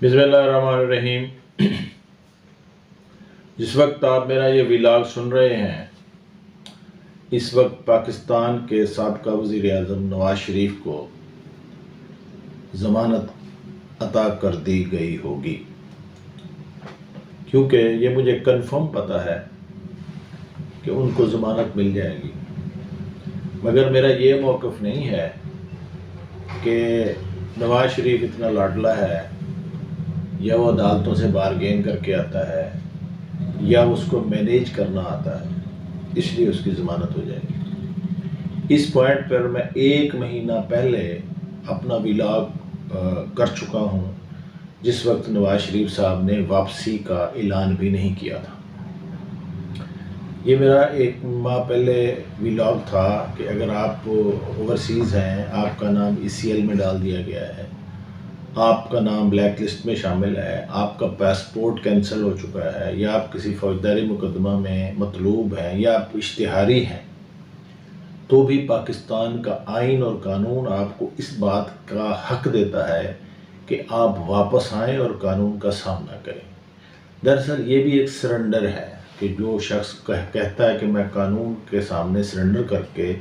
بسم اللہ الرحمن الرحیم۔ جس وقت آپ میرا یہ ولاگ سن رہے ہیں اس وقت پاکستان کے سابقہ وزیر اعظم نواز شریف کو ضمانت عطا کر دی گئی ہوگی، کیونکہ یہ مجھے کنفرم پتہ ہے کہ ان کو ضمانت مل جائے گی، مگر میرا یہ موقف نہیں ہے کہ نواز شریف اتنا لاڈلا ہے یا وہ عدالتوں سے بارگین کر کے آتا ہے یا اس کو مینیج کرنا آتا ہے اس لیے اس کی ضمانت ہو جائے گی۔ اس پوائنٹ پر میں 1 مہینہ پہلے اپنا ولاگ کر چکا ہوں، جس وقت نواز شریف صاحب نے واپسی کا اعلان بھی نہیں کیا تھا۔ یہ میرا 1 ماہ پہلے ولاگ تھا کہ اگر آپ اوورسیز ہیں، آپ کا نام ECL میں ڈال دیا گیا ہے، آپ کا نام بلیک لسٹ میں شامل ہے، آپ کا پاسپورٹ کینسل ہو چکا ہے، یا آپ کسی فوجداری مقدمہ میں مطلوب ہیں، یا آپ اشتہاری ہیں، تو بھی پاکستان کا آئین اور قانون آپ کو اس بات کا حق دیتا ہے کہ آپ واپس آئیں اور قانون کا سامنا کریں۔ دراصل یہ بھی ایک سرنڈر ہے کہ جو شخص کہتا ہے کہ میں قانون کے سامنے سرنڈر کر کے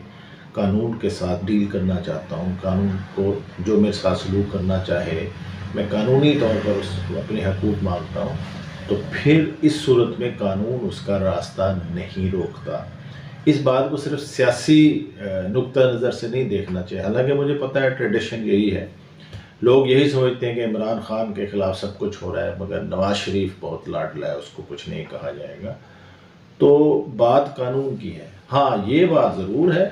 قانون کے ساتھ ڈیل کرنا چاہتا ہوں، قانون کو جو میرے ساتھ سلوک کرنا چاہے میں قانونی طور پر اپنے حقوق مانگتا ہوں، تو پھر اس صورت میں قانون اس کا راستہ نہیں روکتا۔ اس بات کو صرف سیاسی نقطہ نظر سے نہیں دیکھنا چاہیے، حالانکہ مجھے پتہ ہے ٹریڈیشن یہی ہے، لوگ یہی سمجھتے ہیں کہ عمران خان کے خلاف سب کچھ ہو رہا ہے مگر نواز شریف بہت لاڈلا ہے، اس کو کچھ نہیں کہا جائے گا۔ تو بات قانون کی ہے۔ ہاں یہ بات ضرور ہے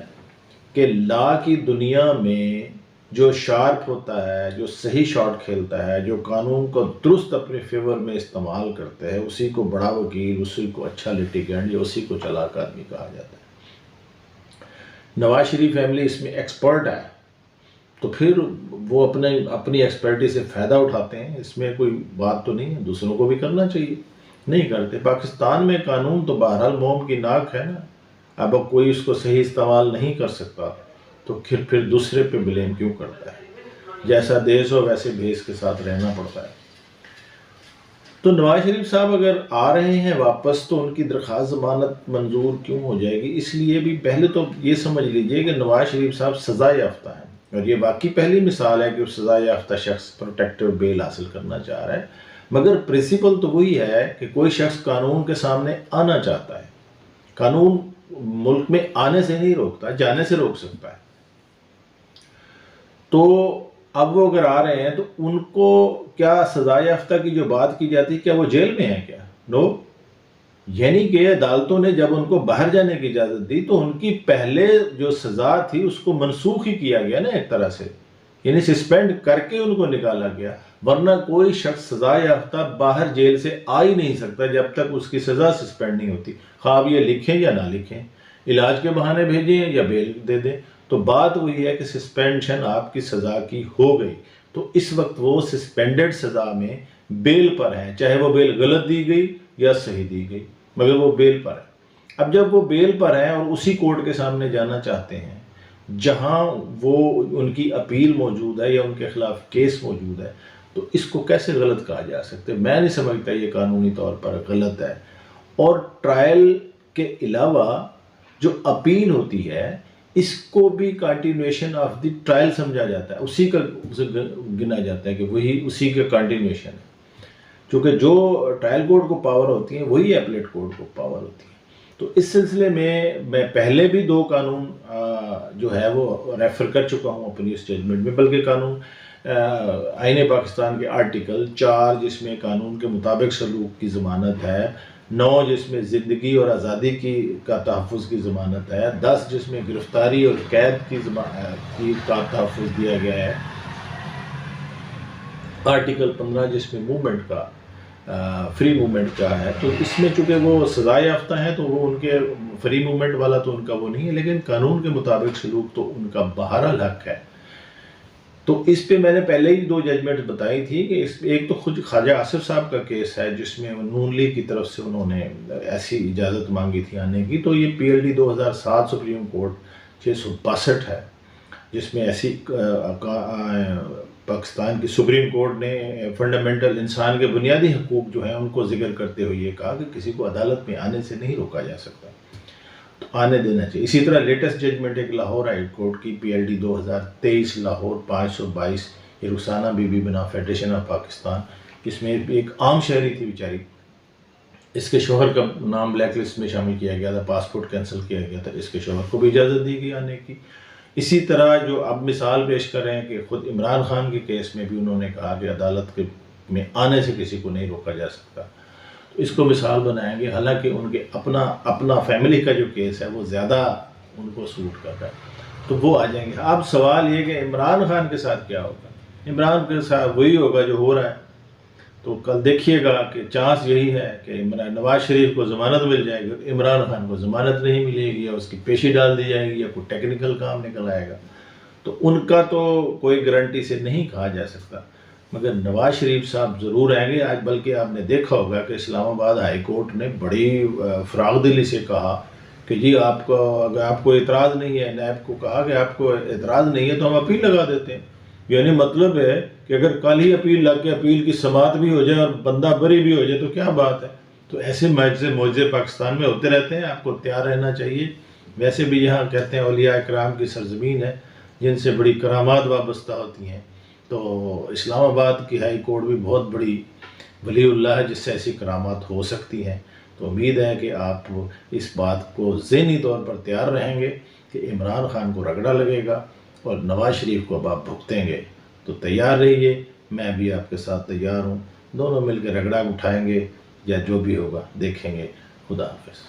کہ لا کی دنیا میں جو شارپ ہوتا ہے، جو صحیح شاٹ کھیلتا ہے، جو قانون کو درست اپنے فیور میں استعمال کرتا ہے، اسی کو بڑا وکیل، اسی کو اچھا لیٹیگینٹ یا اسی کو چالاک آدمی کہا جاتا ہے۔ نواز شریف فیملی اس میں ایکسپرٹ ہے، تو پھر وہ اپنی ایکسپرٹی سے فائدہ اٹھاتے ہیں، اس میں کوئی بات تو نہیں ہے، دوسروں کو بھی کرنا چاہیے، نہیں کرتے۔ پاکستان میں قانون تو بہرحال موم کی ناک ہے نا، اب کوئی اس کو صحیح استعمال نہیں کر سکتا تو پھر دوسرے پہ بلیم کیوں کرتا ہے؟ جیسا دیس ہو ویسے بھیس کے ساتھ رہنا پڑتا ہے۔ تو نواز شریف صاحب اگر آ رہے ہیں واپس تو ان کی درخواست ضمانت منظور کیوں ہو جائے گی؟ اس لیے بھی پہلے تو یہ سمجھ لیجئے کہ نواز شریف صاحب سزا یافتہ ہیں، اور یہ واقعی پہلی مثال ہے کہ وہ سزا یافتہ شخص پروٹیکٹیو بیل حاصل کرنا چاہ رہا ہے، مگر پرنسپل تو وہی ہے کہ کوئی شخص قانون کے سامنے آنا چاہتا ہے، قانون ملک میں آنے سے نہیں روکتا، جانے سے روک سکتا ہے۔ تو اب وہ اگر آ رہے ہیں تو ان کو کیا سزا یافتہ کی جو بات کی جاتی ہے کیا وہ جیل میں ہیں کیا؟ نو، یعنی کہ عدالتوں نے جب ان کو باہر جانے کی اجازت دی تو ان کی پہلے جو سزا تھی اس کو منسوخ ہی کیا گیا نا ایک طرح سے، یعنی سسپینڈ کر کے ان کو نکالا گیا، ورنہ کوئی شخص سزا یافتہ باہر جیل سے آ ہی نہیں سکتا جب تک اس کی سزا سسپینڈ نہیں ہوتی، خواہ یہ لکھیں یا نہ لکھیں، علاج کے بہانے بھیجیں یا بیل دے دیں۔ تو بات وہی ہے کہ سسپینشن آپ کی سزا کی ہو گئی، تو اس وقت وہ سسپینڈڈ سزا میں بیل پر ہے، چاہے وہ بیل غلط دی گئی یا صحیح دی گئی، مگر وہ بیل پر ہے۔ اب جب وہ بیل پر ہیں اور اسی کورٹ کے سامنے جانا چاہتے ہیں جہاں وہ ان کی اپیل موجود ہے یا ان کے خلاف کیس موجود ہے، تو اس کو کیسے غلط کہا جا سکتا ہے؟ میں نہیں سمجھتا یہ قانونی طور پر غلط ہے۔ اور ٹرائل کے علاوہ جو اپیل ہوتی ہے اس کو بھی کنٹینیویشن آف دی ٹرائل سمجھا جاتا ہے، اسی کا گنا جاتا ہے کہ وہی اسی کا کنٹینیویشن ہے، کیونکہ جو ٹرائل کورٹ کو پاور ہوتی ہیں وہی اپیلیٹ کورٹ کو پاور ہوتی ہے۔ تو اس سلسلے میں پہلے بھی 2 قانون جو ہے وہ ریفر کر چکا ہوں اپنی اس ججمنٹ میں، بلکہ قانون آئین پاکستان کے آرٹیکل 4 جس میں قانون کے مطابق سلوک کی ضمانت ہے، 9 جس میں زندگی اور آزادی کا تحفظ کی ضمانت ہے، 10 جس میں گرفتاری اور قید کا تحفظ دیا گیا ہے، آرٹیکل 15 جس میں موومنٹ کا فری موومنٹ کا ہے۔ تو اس میں چونکہ وہ سزا یافتہ ہیں تو وہ ان کے فری موومنٹ والا تو ان کا وہ نہیں ہے، لیکن قانون کے مطابق سلوک تو ان کا بہرحال حق ہے۔ تو اس پہ میں نے پہلے ہی 2 ججمنٹ بتائی تھی کہ ایک تو خود خواجہ آصف صاحب کا کیس ہے جس میں نون لیگ کی طرف سے انہوں نے ایسی اجازت مانگی تھی آنے کی، تو یہ PLD 2007 سپریم کورٹ 662 ہے جس میں ایسی پاکستان کی سپریم کورٹ نے فنڈامنٹل انسان کے بنیادی حقوق جو ہیں ان کو ذکر کرتے ہوئے یہ کہا کہ کسی کو عدالت میں آنے سے نہیں روکا جا سکتا، تو آنے دینا چاہیے۔ اسی طرح لیٹسٹ ججمنٹ ایک لاہور ہائی کورٹ کی PLD 2023 لاہور 522، یہ رخسانہ بی بی بنا فیڈریشن آف پاکستان، اس میں ایک عام شہری تھی بیچاری، اس کے شوہر کا نام بلیک لسٹ میں شامل کیا گیا تھا، پاسپورٹ کینسل کیا گیا تھا، اس کے شوہر کو بھی اجازت دی گئی آنے کی۔ اسی طرح جو اب مثال پیش کر رہے ہیں کہ خود عمران خان کے کیس میں بھی انہوں نے کہا کہ عدالت میں آنے سے کسی کو نہیں روکا جا سکتا، تو اس کو مثال بنائیں گے، حالانکہ ان کے اپنا فیملی کا جو کیس ہے وہ زیادہ ان کو سوٹ کر رہا ہے، تو وہ آ جائیں گے۔ اب سوال یہ کہ عمران خان کے ساتھ کیا ہوگا؟ عمران کے ساتھ وہی ہوگا جو ہو رہا ہے، تو کل دیکھیے گا کہ چانس یہی ہے کہ نواز شریف کو ضمانت مل جائے گی اور عمران خان کو ضمانت نہیں ملے گی، یا اس کی پیشی ڈال دی جائے گی، یا کوئی ٹیکنیکل کام نکل آئے گا، تو ان کا تو کوئی گارنٹی سے نہیں کہا جا سکتا، مگر نواز شریف صاحب ضرور آئیں گے آج۔ بلکہ آپ نے دیکھا ہوگا کہ اسلام آباد ہائی کورٹ نے بڑی فراغ دلی سے کہا کہ جی آپ کو اگر آپ کو اعتراض نہیں ہے، نیب کو کہا کہ آپ کو اعتراض نہیں ہے تو ہم اپیل لگا دیتے ہیں، یعنی مطلب ہے کہ اگر کل ہی اپیل لگ کے اپیل کی سماعت بھی ہو جائے اور بندہ بری بھی ہو جائے تو کیا بات ہے۔ تو ایسے معجزے پاکستان میں ہوتے رہتے ہیں، آپ کو تیار رہنا چاہیے۔ ویسے بھی یہاں کہتے ہیں اولیاء اکرام کی سرزمین ہے جن سے بڑی کرامات وابستہ ہوتی ہیں، تو اسلام آباد کی ہائی کورٹ بھی بہت بڑی ولی اللہ ہے جس سے ایسی کرامات ہو سکتی ہیں۔ تو امید ہے کہ آپ اس بات کو ذہنی طور پر تیار رہیں گے کہ عمران خان کو رگڑا لگے گا اور نواز شریف کو اب آپ بھگتیں گے، تو تیار رہیے، میں بھی آپ کے ساتھ تیار ہوں، دونوں مل کے رگڑا اٹھائیں گے، یا جو بھی ہوگا دیکھیں گے۔ خدا حافظ۔